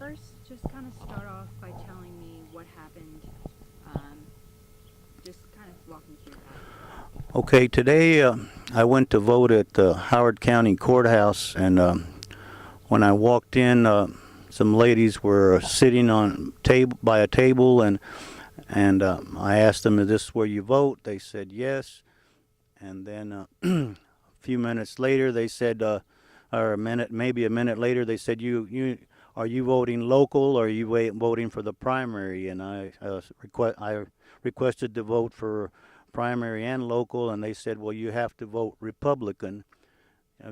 first just kind of start off by telling me what happened? Um, just kind of walk me through that. Okay, today I went to vote at the Howard County Courthouse, and when I walked in, some ladies were sitting on table by a table, and I asked them, "Is this where you vote?" They said yes, and then a few minutes later, they said, or maybe a minute later, they said, "You are you voting local, or are you voting for the primary?" And I requested to vote for primary and local, and they said, "Well, you have to vote Republican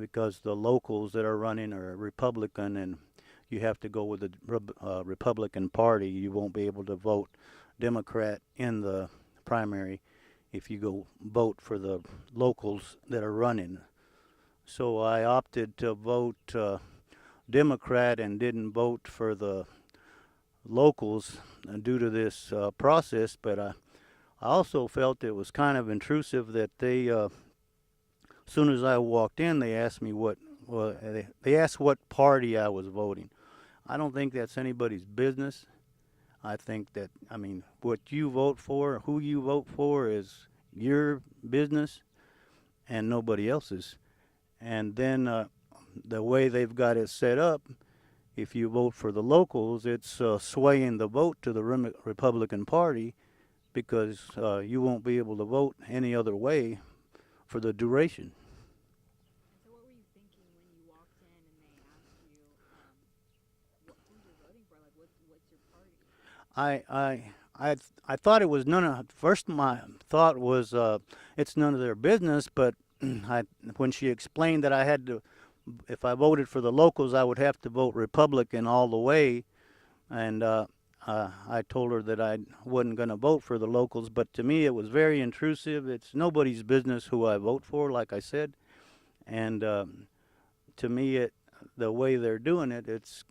because the locals that are running are Republican, and you have to go with the Republican Party. You won't be able to vote Democrat in the primary if you go vote for the locals that are running." So I opted to vote Democrat and didn't vote for the locals due to this process, but I also felt it was kind of intrusive that as soon as I walked in, they asked me they asked what party I was voting. I don't think that's anybody's business. I think that, I mean, what you vote for, who you vote for is your business and nobody else's. And then the way they've got it set up, if you vote for the locals, it's swaying the vote to the Republican Party because you won't be able to vote any other way for the duration. And so, what were you thinking when you walked in and they asked you who you're voting for? Like, what's your party? I I I thought it was none of. First, my thought was it's none of their business. But when she explained that I had to, if I voted for the locals, I would have to vote Republican all the way, and I told her that I wasn't going to vote for the locals. But to me, it was very intrusive. It's nobody's business who I vote for, like I said, and to me, the way they're doing it, it's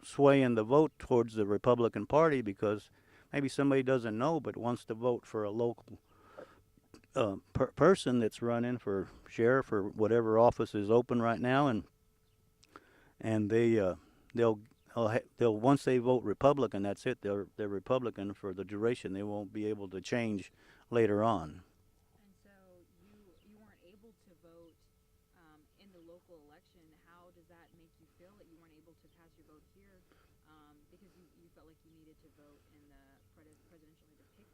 swaying the vote towards the Republican Party because maybe somebody doesn't know but wants to vote for a local person that's running for sheriff or whatever office is open right now, and they'll they'll once they vote Republican, that's it. They're Republican for the duration. They won't be able to change later on. And so, you weren't able to vote in the local election. How does that make you feel that you weren't able to cast your vote here because you felt like you needed to vote in the presidential to pick between the two?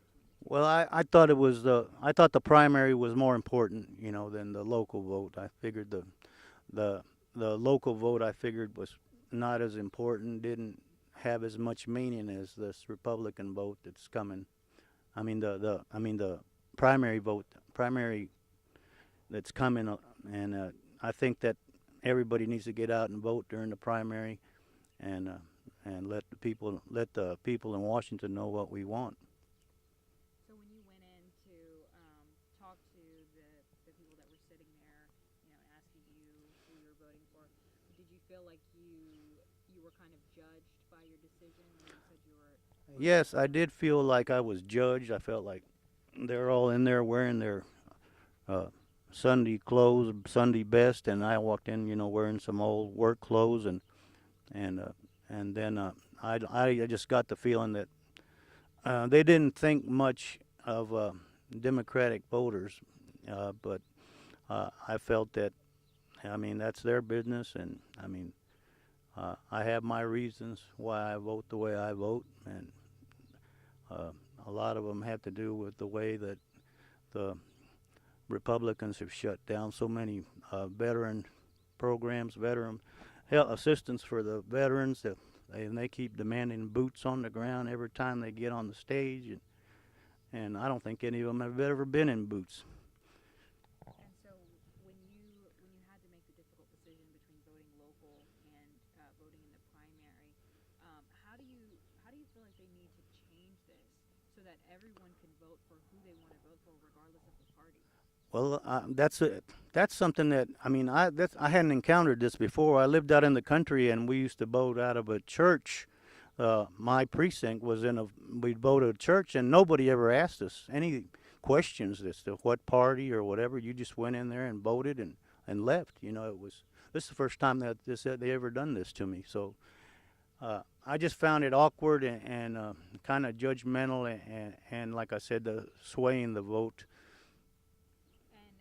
Well, I thought it was I thought the primary was more important, than the local vote. I figured the the local vote I figured was not as important, didn't have as much meaning as this Republican vote that's coming. The primary vote, primary that's coming, and I think that everybody needs to get out and vote during the primary, and let the people in Washington know what we want. So when you went in to talk to the people that were sitting there, and asking you who you were voting for, did you feel like you were kind of judged by your decision when you said you were Yes, I did feel like I was judged. I felt like they're all in there wearing their uh, Sunday clothes, Sunday best, and I walked in, wearing some old work clothes, and uh, and then I just got the feeling that they didn't think much of Democratic voters, but I felt that, I mean, that's their business, and I mean, I have my reasons why I vote the way I vote, and uh, a lot of them have to do with the way that the Republicans have shut down so many veteran programs, veteran health assistance for the veterans. And they keep demanding boots on the ground every time they get on the stage, and I don't think any of them have ever been in boots. And so when you had to make the difficult decision between voting local and voting in the primary, how do you feel like they need to change this so that everyone can vote for who they want to vote for regardless of the party? Well, that's something that, I mean, I hadn't encountered this before. I lived out in the country, and we used to vote out of a church. My precinct was in a we'd vote at a church, and nobody ever asked us any questions as to what party or whatever. You just went in there and voted and left. It was this is the first time that they ever done this to me. So I just found it awkward and kind of judgmental and like I said, the swaying the vote. And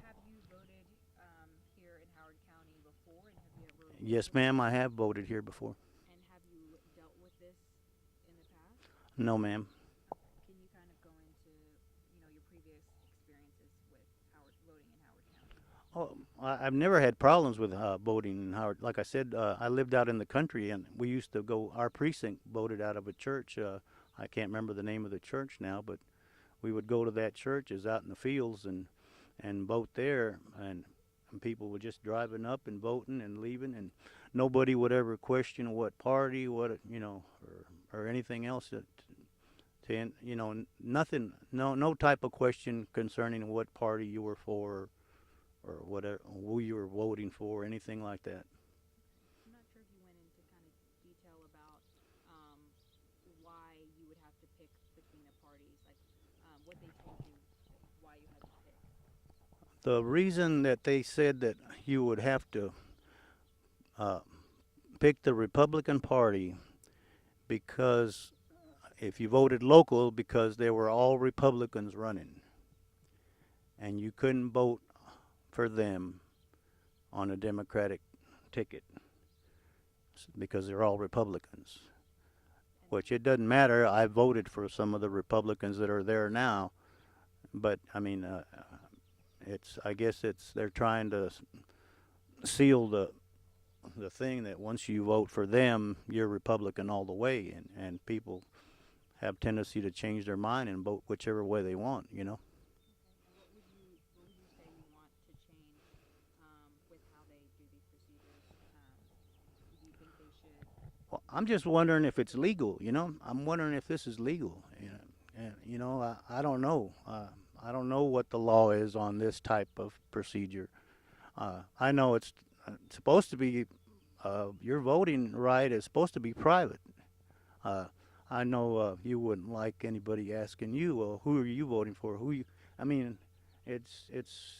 have you voted here in Howard County before? And have you ever Yes, voted? ma'am, I have voted here before. And have you dealt with this in the past? No, ma'am. Okay. Can you kind of go into, your previous experiences with Howard voting in Howard County? Oh, I've never had problems with voting in Howard. Like I said, I lived out in the country, and we used to go. Our precinct voted out of a church. I can't remember the name of the church now, but we would go to that church. It's out in the fields and vote there, and people were just driving up and voting and leaving, and nobody would ever question what party, or anything else. Nothing, no type of question concerning what party you were for or whatever, who you were voting for, anything like that. I'm not sure if you went into kind of detail about why you would have to pick between the parties, like what they told you why you had to pick. The reason that they said that you would have to uh, pick the Republican Party because if you voted local, because they were all Republicans running, and you couldn't vote for them on a Democratic ticket because they're all Republicans. Which it doesn't matter. I voted for some of the Republicans that are there now, but I mean, I guess they're trying to seal the thing that once you vote for them, you're Republican all the way, and people have tendency to change their mind and vote whichever way they want. Okay. And what would you say you want to change with how they do these procedures? Do you think they should? Well, I'm just wondering if it's legal. I'm wondering if this is legal. I don't know. I don't know what the law is on this type of procedure. I know it's supposed to be your voting right is supposed to be private. I know you wouldn't like anybody asking you, well, who are you voting for? I mean, it's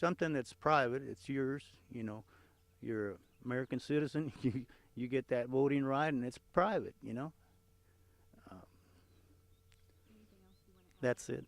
something that's private. It's yours. You're an American citizen. You get that voting right, and it's private. Anything else you want to add? That's it.